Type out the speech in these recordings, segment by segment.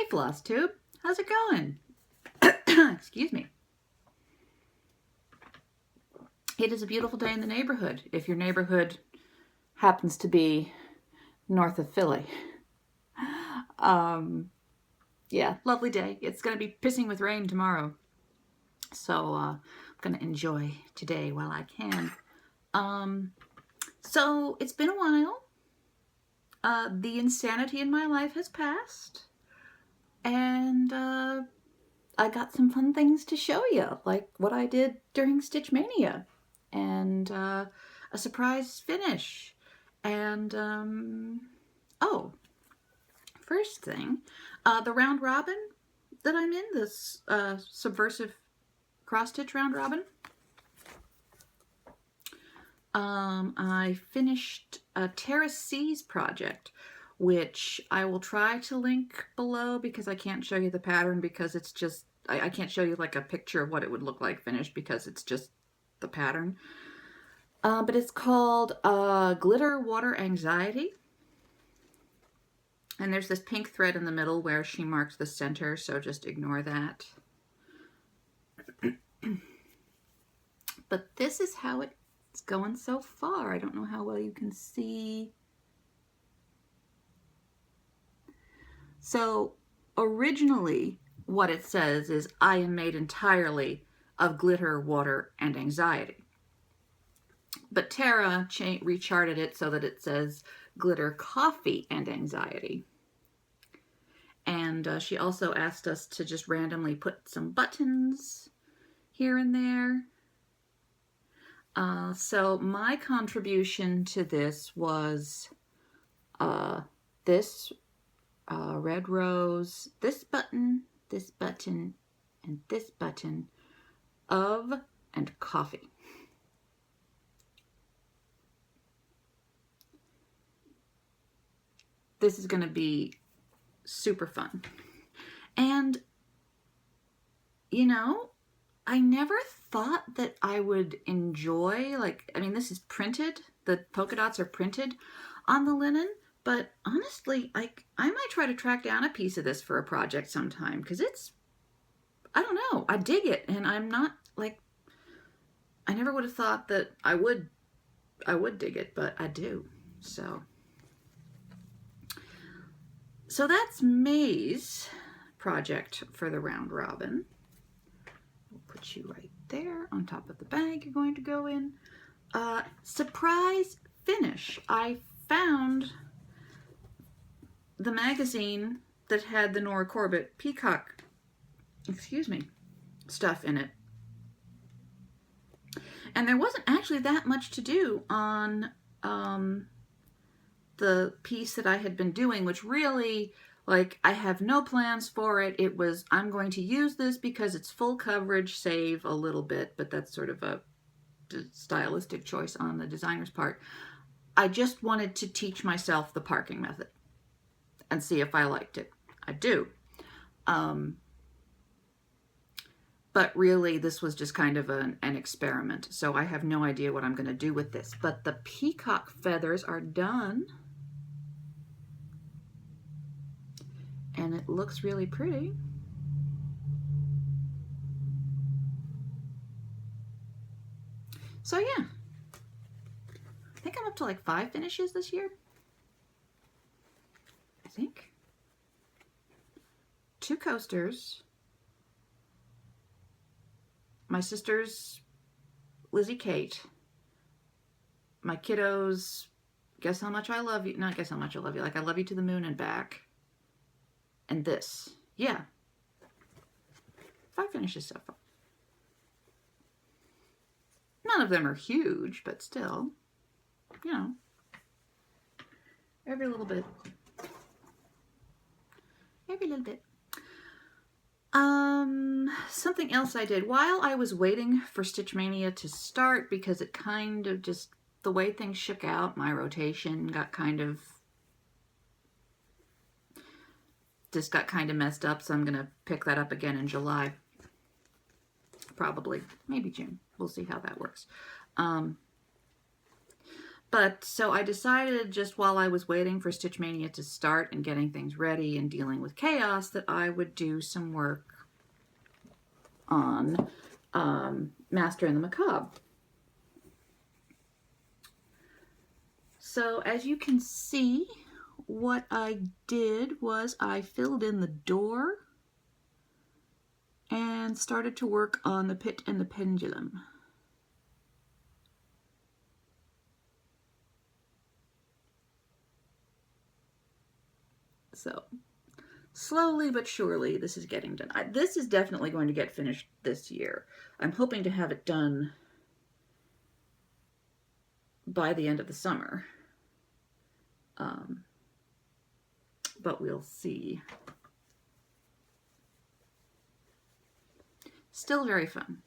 Hey Flosstube, how's it going? Excuse me. It is a beautiful day in the neighborhood, if your neighborhood happens to be north of Philly. Yeah, lovely day. It's going to be pissing with rain tomorrow. So I'm going to enjoy today while I can. So it's been a while. The insanity in my life has passed. And I got some fun things to show you, like what I did during Stitch Mania. And a surprise finish. And, oh, first thing, the round robin that I'm in, this subversive cross-stitch round robin. I finished a Terrace Seas project, which I will try to link below because I can't show you the pattern because it's just, I can't show you like a picture of what it would look like finished because it's just the pattern. But it's called Glitter Water Anxiety. And there's this pink thread in the middle where she marked the center, so just ignore that. But this is how it's going so far. I don't know how well you can see. So originally what it says is, I am made entirely of glitter, water, and anxiety. But Tara recharted it so that it says glitter, coffee, and anxiety. And she also asked us to just randomly put some buttons here and there. So my contribution to this was this red rose, this button, and this button of and coffee. This is going to be super fun. And, you know, I never thought that I would enjoy, like, I mean, this is printed. The polka dots are printed on the linen. But honestly, like, I might try to track down a piece of this for a project sometime because it's, I don't know, I dig it. And I'm not, like, I never would have thought that I would dig it, but I do. So that's Meas Project for the round robin. We'll put you right there on top of the bag you're going to go in. Surprise finish. I found the magazine that had the Nordic Peacock, stuff in it. And there wasn't actually that much to do on the piece that I had been doing, which really, like, I have no plans for it. It was, I'm going to use this because it's full coverage, save a little bit, but that's sort of a stylistic choice on the designer's part. I just wanted to teach myself the parking method and see if I liked it. I do. But really, this was just kind of an experiment. So I have no idea what I'm going to do with this. But the peacock feathers are done. And it looks really pretty. So yeah. I think I'm up to like 5 finishes this year. I think. 2 coasters. My sister's Lizzie Kate. My kiddos, Guess How Much I Love You. Not Guess How Much I Love You. Like I Love You to the Moon and Back. And this. Yeah. 5 finishes so far. None of them are huge, but still, you know, every little bit. Every little bit. Something else I did while I was waiting for Stitch Mania to start, because it kind of just, the way things shook out, my rotation got kind of messed up, so I'm going to pick that up again in July. Probably. Maybe June. We'll see how that works. But so I decided, just while I was waiting for Stitch Mania to start and getting things ready and dealing with chaos, that I would do some work on Master and the Macabre. So as you can see, what I did was I filled in the door and started to work on the pit and the pendulum. So slowly but surely this is getting done. This is definitely going to get finished this year. I'm hoping to have it done by the end of the summer. But we'll see. Still very fun.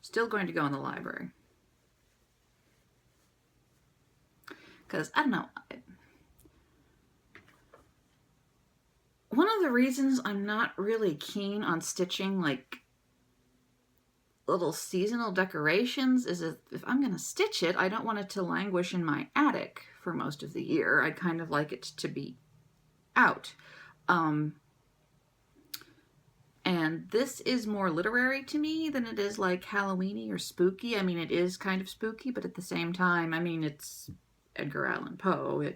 Still going to go in the library. Because, I don't know, one of the reasons I'm not really keen on stitching like little seasonal decorations is if I'm going to stitch it, I don't want it to languish in my attic for most of the year. I'd kind of like it to be out. And this is more literary to me than it is like Halloweeny or spooky. I mean, it is kind of spooky, but at the same time, I mean, it's Edgar Allan Poe.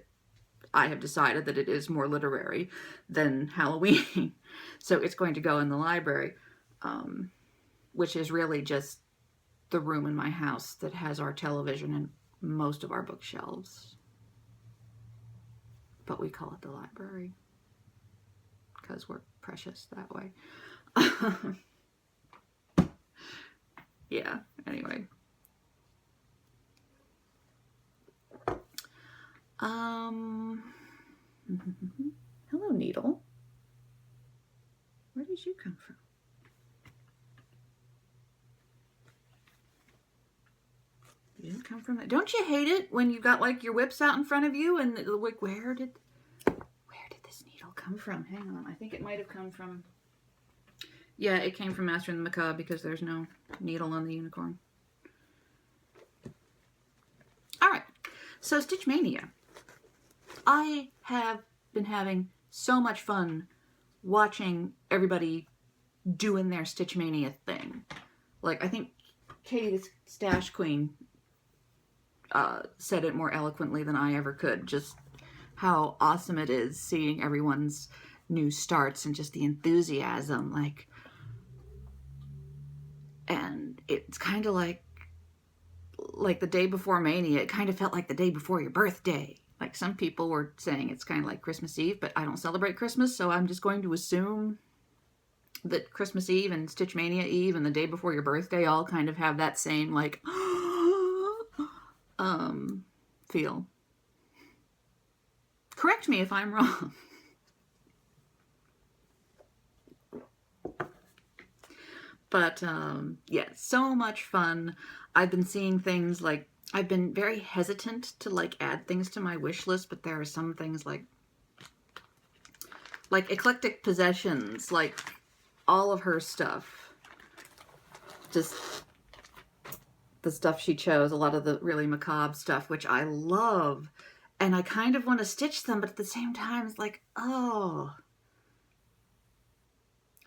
I have decided that it is more literary than Halloween. So it's going to go in the library, which is really just the room in my house that has our television and most of our bookshelves. But we call it the library because we're precious that way. Yeah, anyway. Hello, Needle. Where did you come from? You didn't come from that. Don't you hate it when you got like your whips out in front of you and like, where did this needle come from? Hang on, I think it might have come from. Yeah, it came from Master and the Macabre because there's no needle on the unicorn. All right, so Stitch Mania. I have been having so much fun watching everybody doing their Stitch Mania thing. Like, I think Katie the Stash Queen said it more eloquently than I ever could. Just how awesome it is seeing everyone's new starts and just the enthusiasm. Like, and it's kind of like the day before Mania. It kind of felt like the day before your birthday. Like, some people were saying it's kind of like Christmas Eve, but I don't celebrate Christmas, so I'm just going to assume that Christmas Eve and Stitch Mania Eve and the day before your birthday all kind of have that same, like, feel. Correct me if I'm wrong. But, yeah, so much fun. I've been seeing things like, I've been very hesitant to like add things to my wish list, but there are some things like Eclectic Possessions, like all of her stuff, just the stuff she chose, a lot of the really macabre stuff, which I love, and I kind of want to stitch them, but at the same time it's like, oh,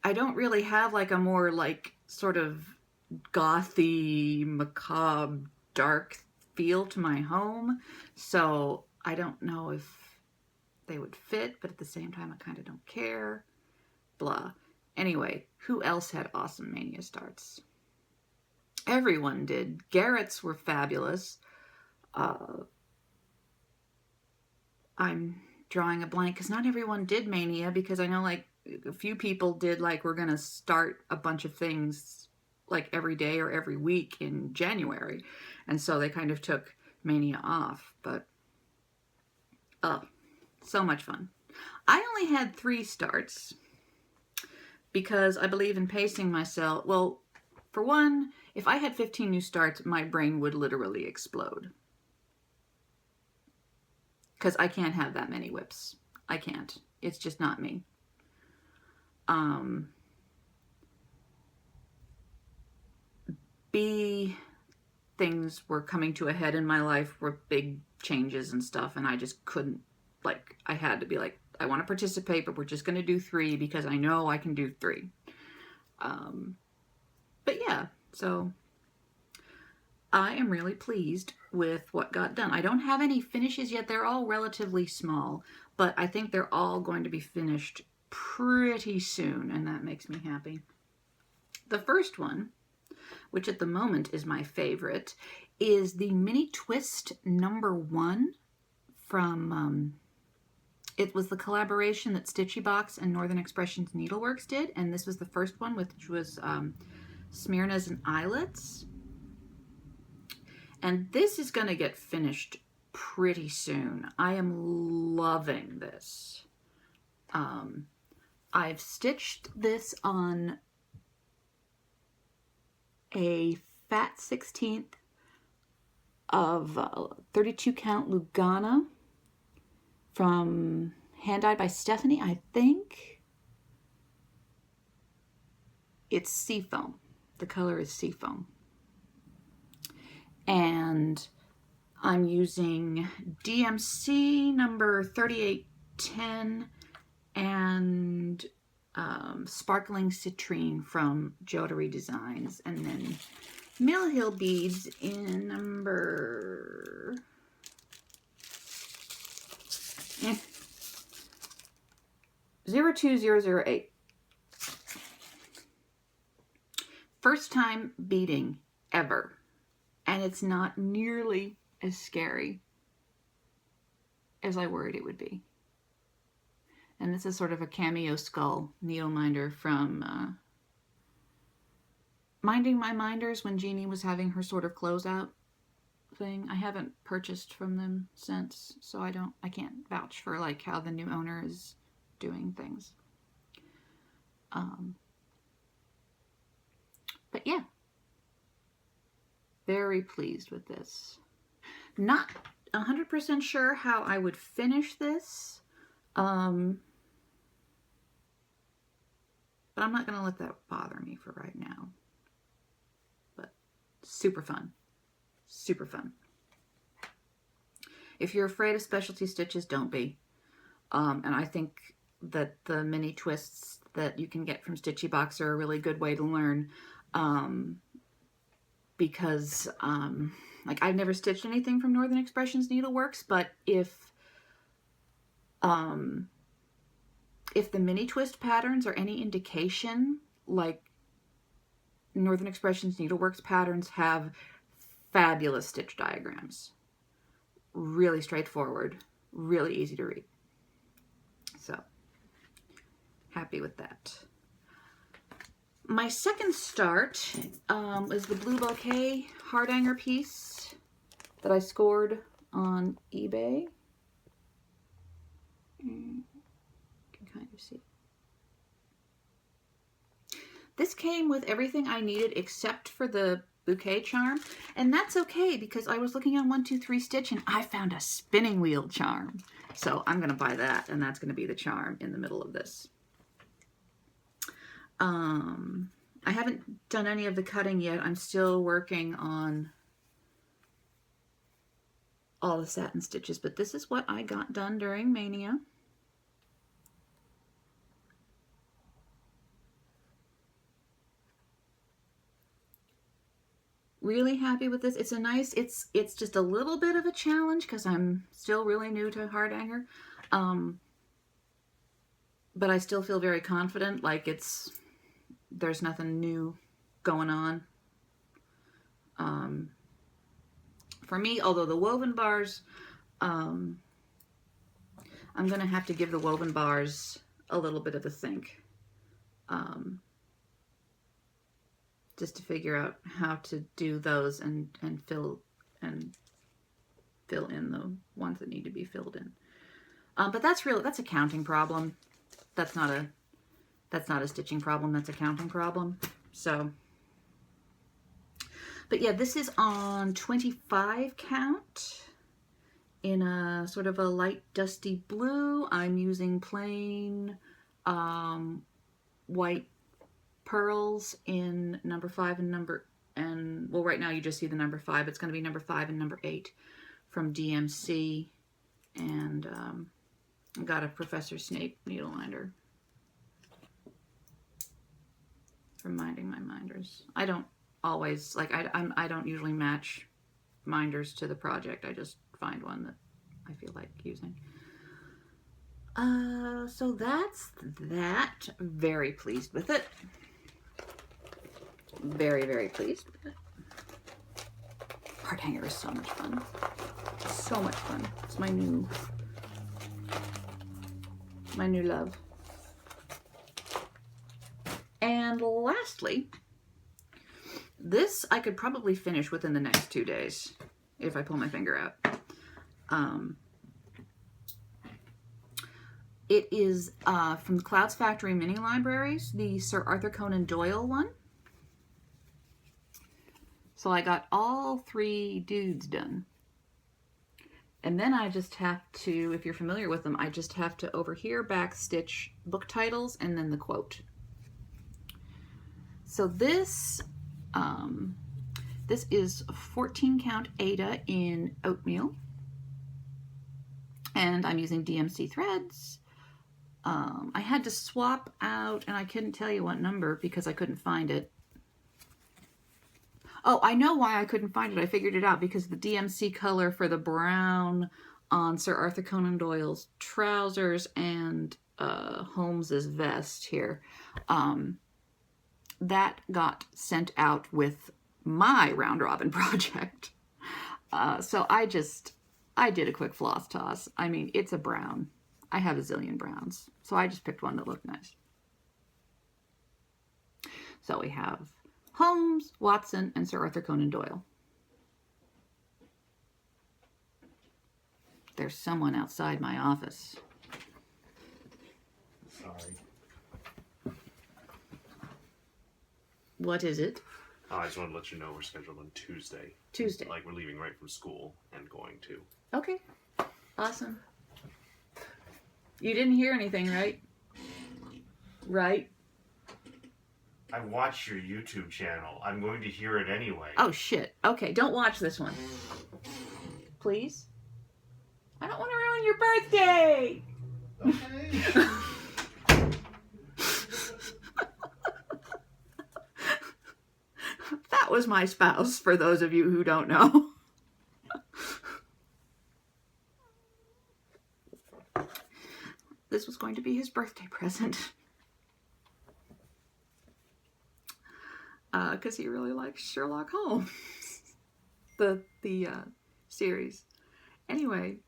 I don't really have like a more like sort of gothy, macabre, dark feel to my home, so I don't know if they would fit, but at the same time I kind of don't care. Blah. Anyway, who else had awesome Mania starts? Everyone did. Garrett's were fabulous. I'm drawing a blank because not everyone did Mania, because I know like a few people did like, we're gonna start a bunch of things like every day or every week in January, and so they kind of took Mania off. But so much fun. I only had 3 starts because I believe in pacing myself. Well, for one, if I had 15 new starts, my brain would literally explode, because I can't have that many whips. I can't. It's just not me. B, things were coming to a head in my life, were big changes and stuff, and I just couldn't, like, I had to be like, I want to participate, but we're just going to do 3 because I know I can do 3. But yeah, so I am really pleased with what got done. I don't have any finishes yet. They're all relatively small, but I think they're all going to be finished pretty soon, and that makes me happy. The first one, which at the moment is my favorite, is the Mini Twist #1 from, it was the collaboration that Stitchy Box and Northern Expressions Needleworks did, and this was the first one, which was Smyrnas and Eyelets. And this is going to get finished pretty soon. I am loving this. I've stitched this on a fat 16th of 32 count Lugana from Hand Dyed by Stephanie, I think. It's Seafoam. The color is Seafoam. And I'm using DMC number 3810 and Sparkling Citrine from Jodery Designs, and then Mill Hill beads in number 02008. First time beading ever, and it's not nearly as scary as I worried it would be. And this is sort of a cameo skull needle minder from Minding My Minders when Jeannie was having her sort of closeout thing. I haven't purchased from them since, so I can't vouch for like how the new owner is doing things. But yeah, very pleased with this. Not 100% sure how I would finish this. But I'm not going to let that bother me for right now. But super fun. Super fun. If you're afraid of specialty stitches, don't be. And I think that the mini twists that you can get from Stitchy Box are a really good way to learn. Because, like, I've never stitched anything from Northern Expressions Needleworks, but if the mini twist patterns are any indication, like, Northern Expressions Needleworks patterns have fabulous stitch diagrams. Really straightforward, really easy to read. So, happy with that. My second start is the Blue Bouquet Hardanger piece that I scored on eBay. You can kind of see. This came with everything I needed except for the bouquet charm, and that's okay because I was looking on 123 Stitch and I found a spinning wheel charm. So I'm going to buy that, and that's going to be the charm in the middle of this. I haven't done any of the cutting yet. I'm still working on all the satin stitches, but this is what I got done during Mania. Really happy with this. It's a nice, it's just a little bit of a challenge because I'm still really new to Hardanger. But I still feel very confident, like there's nothing new going on. For me, although the woven bars, I'm going to have to give the woven bars a little bit of a think. Just to figure out how to do those and fill in the ones that need to be filled in. But that's a counting problem. That's not a stitching problem, that's a counting problem. So, but yeah, this is on 25 count in a sort of a light dusty blue. I'm using plain white pearls in number 5 and number and well, right now you just see the number 5. It's going to be number 5 and number 8 from DMC, and I got a Professor Snape needle minder from Minding My Minders. I don't always, like, I don't usually match minders to the project. I just find one that I feel like using. So that's that. Very pleased with it. Very, very pleased with it. Part hanger is so much fun. So much fun. It's my new love. And lastly, this I could probably finish within the next 2 days if I pull my finger out. It is from the Clouds Factory mini libraries, the Sir Arthur Conan Doyle one. So I got all 3 dudes done. And then I just have to, if you're familiar with them, I just have to over here backstitch book titles and then the quote. So this is 14 count Ada in oatmeal. And I'm using DMC threads. I had to swap out, and I couldn't tell you what number because I couldn't find it. Oh, I know why I couldn't find it. I figured it out because the DMC color for the brown on Sir Arthur Conan Doyle's trousers and Holmes's vest here, that got sent out with my round robin project. So I did a quick floss toss. I mean, it's a brown. I have a zillion browns. So I just picked one that looked nice. So we have Holmes, Watson, and Sir Arthur Conan Doyle. There's someone outside my office. Sorry. What is it? I just wanted to let you know we're scheduled on Tuesday. Tuesday. Like, we're leaving right from school and going to. Okay. Awesome. You didn't hear anything, right? Right? I watched your YouTube channel. I'm going to hear it anyway. Oh, shit. Okay, don't watch this one. Please? I don't want to ruin your birthday! Okay. That was my spouse, for those of you who don't know. This was going to be his birthday present. Because he really likes Sherlock Holmes. the series. Anyway.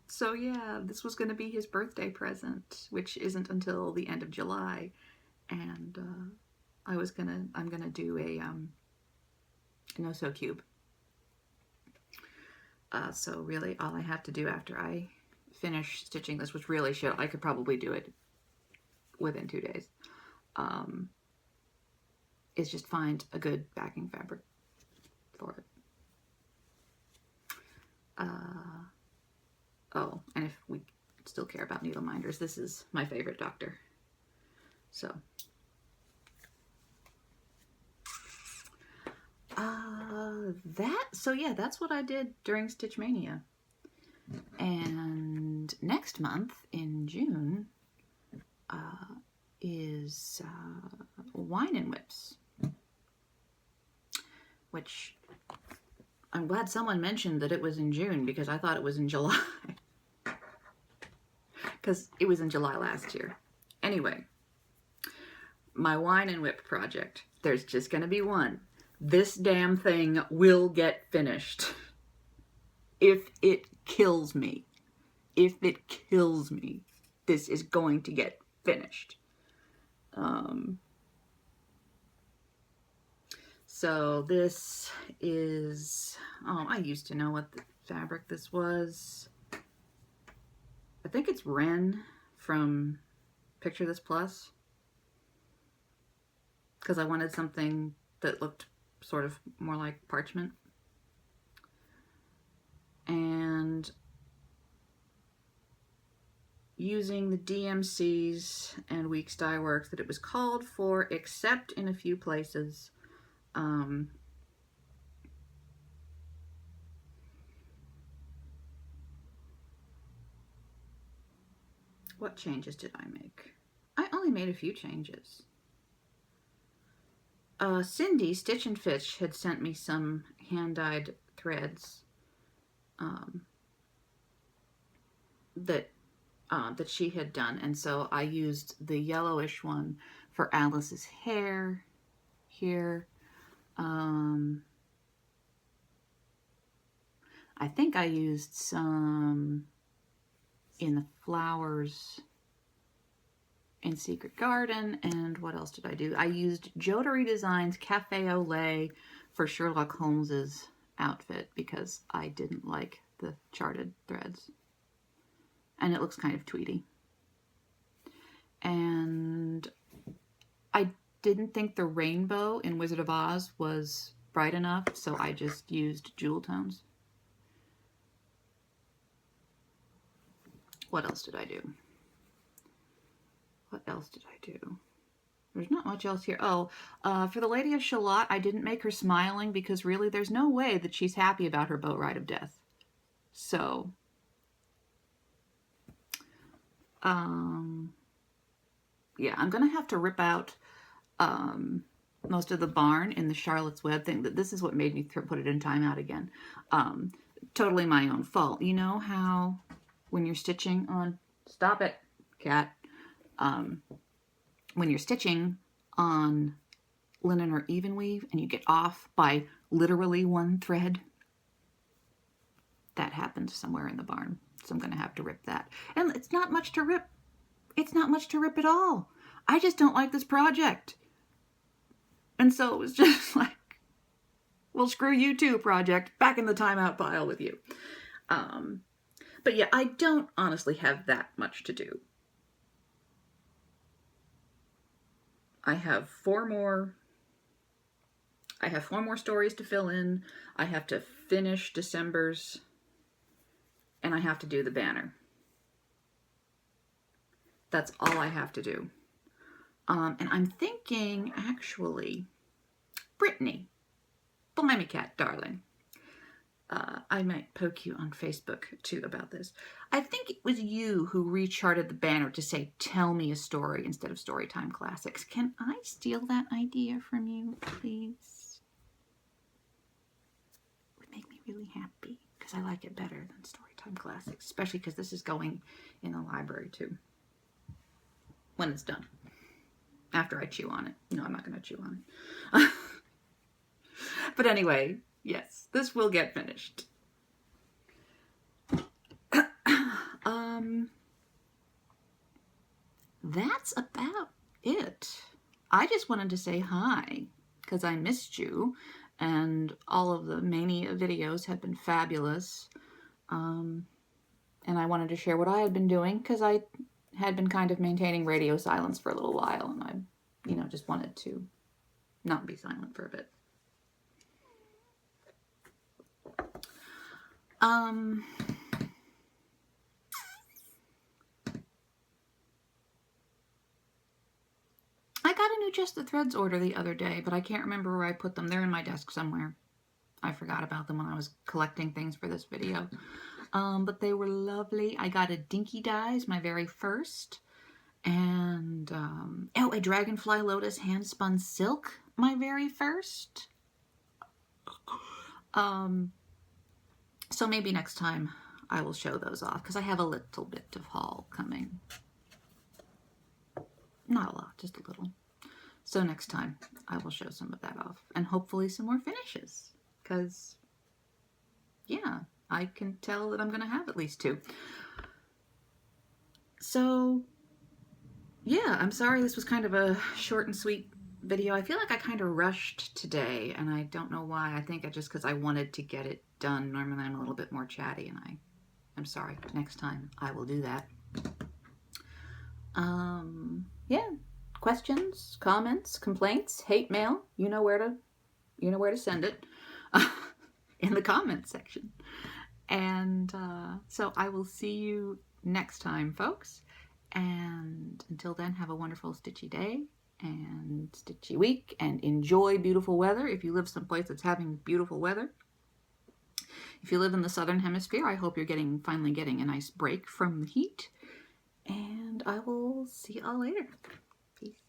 So yeah, this was going to be his birthday present, which isn't until the end of July. And I'm gonna do an xoxo cube. So really all I have to do after I finish stitching this, which really I could probably do it within 2 days, is just find a good backing fabric for it. Oh, and if we still care about needle minders, this is my favorite doctor. So yeah, that's what I did during Stitch Mania. And next month in June is Wine and Whips, which I'm glad someone mentioned that it was in June because I thought it was in July. Because it was in July last year. Anyway, my Wine and Whip project, there's just going to be one. This damn thing will get finished. If it kills me. If it kills me, this is going to get finished. So this is, I used to know what the fabric this was. I think it's Ren from Picture This Plus. Because I wanted something that looked sort of more like parchment. And using the DMCs and Weeks Dye Works that it was called for, except in a few places. What changes did I make? I only made a few changes. Cindy, Stitch and Fish, had sent me some hand-dyed threads that she had done, and so I used the yellowish one for Alice's hair here. I think I used some in the flowers in Secret Garden, and what else did I do? I used Jodery Designs Cafe au Lait for Sherlock Holmes's outfit because I didn't like the charted threads. And it looks kind of tweedy. And I didn't think the rainbow in Wizard of Oz was bright enough, so I just used jewel tones. What else did I do? What else did I do? There's not much else here. Oh, for the Lady of Shalott, I didn't make her smiling because really there's no way that she's happy about her boat ride of death. So, yeah, I'm going to have to rip out most of the barn in the Charlotte's Web thing. This is what made me put it in timeout again. Totally my own fault. You know how when you're stitching on... Stop it, cat. When you're stitching on linen or even weave and you get off by literally one thread, that happened somewhere in the barn. So I'm going to have to rip that. And it's not much to rip. It's not much to rip at all. I just don't like this project. And so it was just like, well, screw you too, project. Back in the timeout pile with you. But yeah, I don't honestly have that much to do. I have four more stories to fill in. I have to finish December's, and I have to do the banner. That's all I have to do. And I'm thinking, actually, Brittany, blimey cat, darling. I might poke you on Facebook, too, about this. I think it was you who recharted the banner to say, tell me a story instead of Storytime Classics. Can I steal that idea from you, please? It would make me really happy, because I like it better than Storytime Classics, especially because this is going in the library, too, when it's done. After I chew on it. No, I'm not going to chew on it. But anyway... yes, this will get finished. That's about it. I just wanted to say hi because I missed you, and all of the Mania videos have been fabulous. And I wanted to share what I had been doing because I had been kind of maintaining radio silence for a little while, and I, just wanted to not be silent for a bit. I got a new Just the Threads order the other day, but I can't remember where I put them. They're in my desk somewhere. I forgot about them when I was collecting things for this video. But they were lovely. I got a Dinky Dyes, my very first. And, a Dragonfly Lotus hand-spun silk, my very first. So maybe next time I will show those off, because I have a little bit of haul coming. Not a lot, just a little. So next time I will show some of that off, and hopefully some more finishes, because, yeah, I can tell that I'm going to have at least 2. So, yeah, I'm sorry this was kind of a short and sweet video. I feel like I kind of rushed today, and I don't know why. I think just because I wanted to get it done. Normally I'm a little bit more chatty, and I'm sorry. Next time I will do that. Yeah, questions, comments, complaints, hate mail, you know where to send it in the comments section. And so I will see you next time, folks. And until then, have a wonderful stitchy day and stitchy week, and enjoy beautiful weather if you live someplace that's having beautiful weather. If you live in the southern hemisphere, I hope you're finally getting a nice break from the heat. And I will see y'all later. Peace.